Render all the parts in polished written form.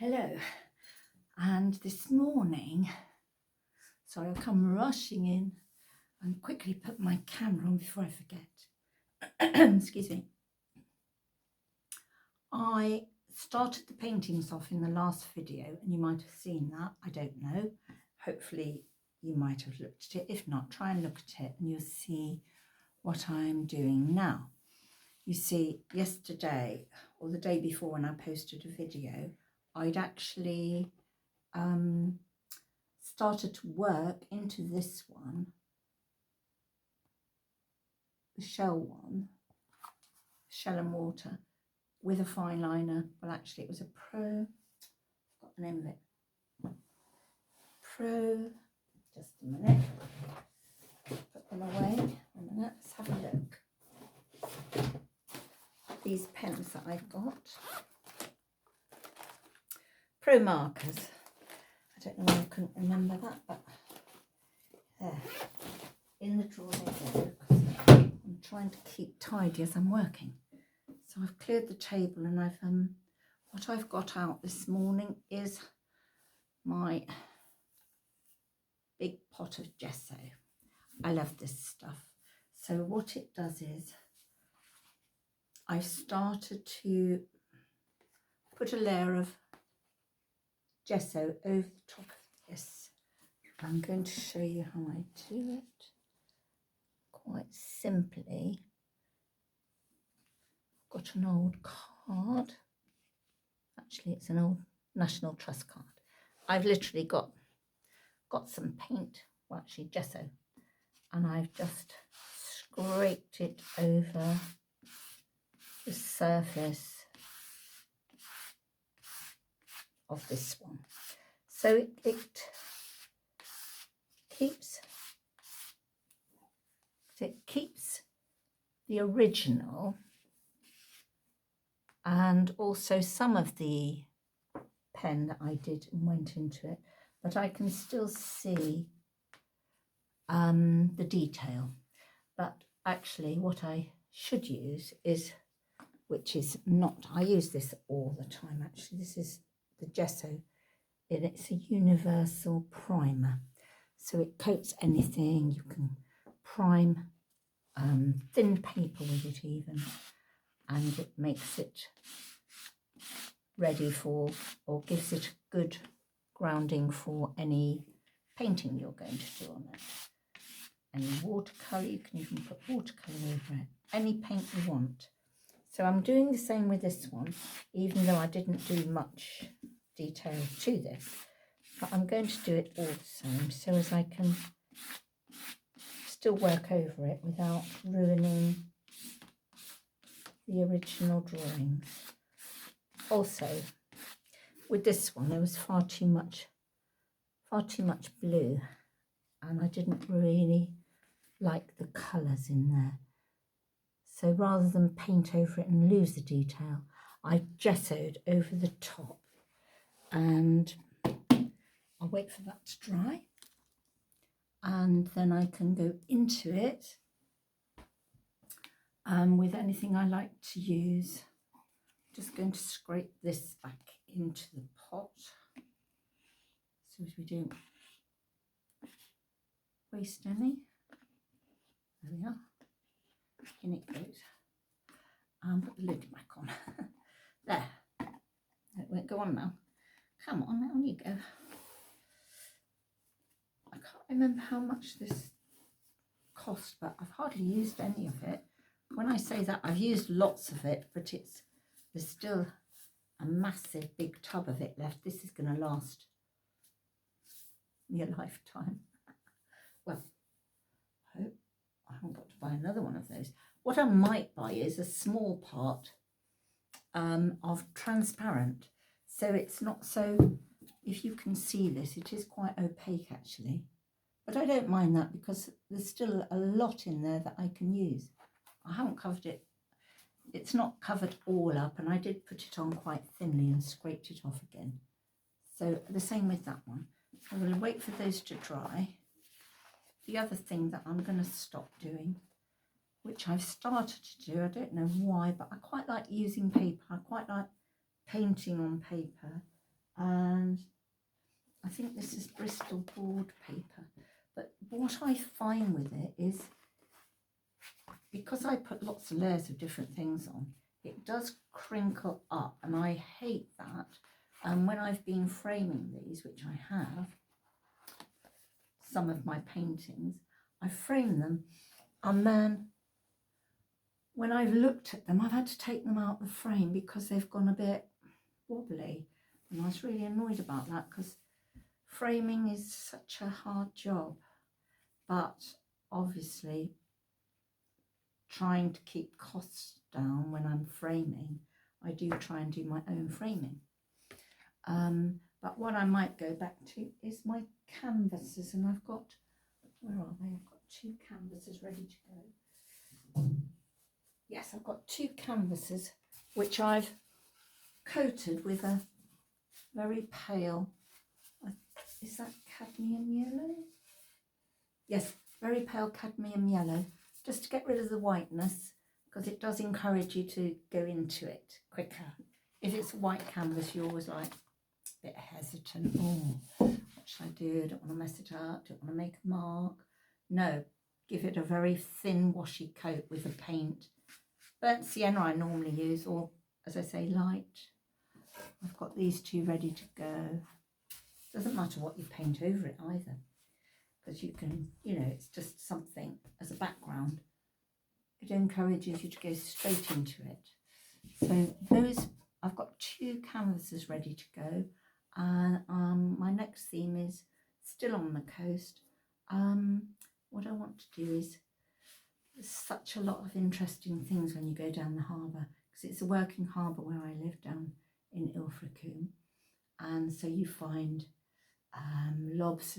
Hello, and this morning, sorry, I'll come rushing in and quickly put my camera on before I forget. Excuse me. I started the paintings off in the last video, and you might have seen that. I don't know. Hopefully you might have looked at it. If not, try and look at it and you'll see what I'm doing now. You see, yesterday or the day before when I posted a video, I'd actually started to work into this one, the shell one, shell and water, with a fine liner. Well, actually it was a Pro, I've got the name of it, Pro, just a minute, put them away, a minute, let's have a look. These pens that I've got, Pro markers. I don't know why I couldn't remember that, but there, in the drawer they go, because I'm trying to keep tidy as I'm working. So I've cleared the table, and I've what I've got out this morning is my big pot of gesso. I love this stuff. So what it does is I've started to put a layer of gesso over the top of this. I'm going to show you how I do it quite simply. I've got an old card. Actually, it's an old National Trust card. I've literally got some paint, well actually gesso, and I've just scraped it over the surface of this one. So it keeps the original and also some of the pen that I did and went into it, but I can still see the detail. But actually what I should use is, which is not, I use this all the time actually, this is the gesso, and it's a universal primer, so it coats anything. You can prime thin paper with it even, and it makes it ready for, or gives it a good grounding for any painting you're going to do on it. Any watercolour, you can even put watercolour over it, any paint you want. So I'm doing the same with this one, even though I didn't do much detail to this, but I'm going to do it all the same, so as I can still work over it without ruining the original drawings. Also, with this one, there was far too much blue, and I didn't really like the colours in there. So rather than paint over it and lose the detail, I gessoed over the top, and I'll wait for that to dry, and then I can go into it with anything I like to use. Just going to scrape this back into the pot so as we don't waste any. There we are. In it goes. Put the lid back on. There. It won't go on now. Come on you go. I can't remember how much this cost, but I've hardly used any of it. When I say that, I've used lots of it, but there's still a massive big tub of it left. This is going to last me a lifetime. Well, I hope I haven't got to buy another one of those. What I might buy is a small part of transparent, so it's not so, if you can see this, it is quite opaque actually, but I don't mind that because there's still a lot in there that I can use. I haven't covered it, it's not covered all up, and I did put it on quite thinly and scraped it off again. So the same with that one. I'm going to wait for those to dry. The other thing that I'm going to stop doing, which I've started to do, I don't know why, but I quite like using paper. I quite like painting on paper and I think this is Bristol board paper. But what I find with it is, because I put lots of layers of different things on, it does crinkle up, and I hate that. And when I've been framing these, which I have, some of my paintings, I frame them, and then when I've looked at them, I've had to take them out of the frame because they've gone a bit wobbly. And I was really annoyed about that, because framing is such a hard job. But obviously, trying to keep costs down when I'm framing, I do try and do my own framing. But what I might go back to is my canvases, and I've got, where are they? I've got 2 canvases ready to go. Yes, I've got 2 canvases which I've coated with a very pale, is that cadmium yellow? Yes, very pale cadmium yellow, just to get rid of the whiteness, because it does encourage you to go into it quicker. If it's a white canvas, you're always like a bit hesitant. Oh, what should I do? I don't want to mess it up. Don't want to make a mark. No, give it a very thin washy coat with the paint. Burnt sienna I normally use, or as I say, light. I've got these 2 ready to go. Doesn't matter what you paint over it either, because you can, you know, it's just something as a background. It encourages you to go straight into it. So those, I've got 2 canvases ready to go, and my next theme is still on the coast. What I want to do is, there's such a lot of interesting things when you go down the harbour, because it's a working harbour where I live down in Ilfracombe, and so you find rows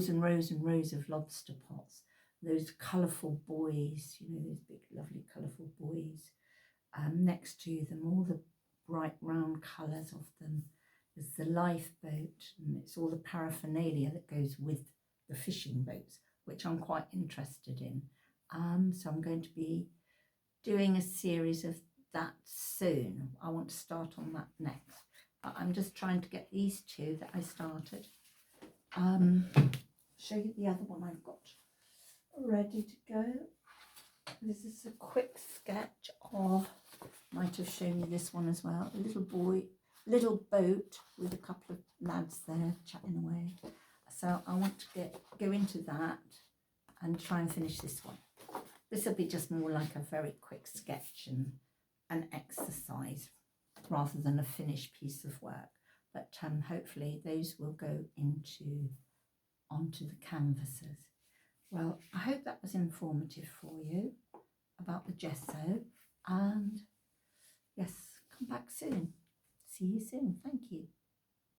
and rows and rows of lobster pots, those colourful buoys, you know, those big lovely colourful buoys, next to them, all the bright round colours of them. There's the lifeboat, and it's all the paraphernalia that goes with the fishing boats, which I'm quite interested in. So I'm going to be doing a series of that soon. I want to start on that next, but I'm just trying to get these 2 that I started. Show you the other one I've got ready to go. This is a quick sketch of, might have shown you this one as well, a little boat with a couple of lads there chatting away. So I want to go into that and try and finish this one. This will be just more like a very quick sketch and an exercise rather than a finished piece of work. But hopefully those will go onto the canvases. Well, I hope that was informative for you about the gesso, and yes, come back soon. See you soon. Thank you.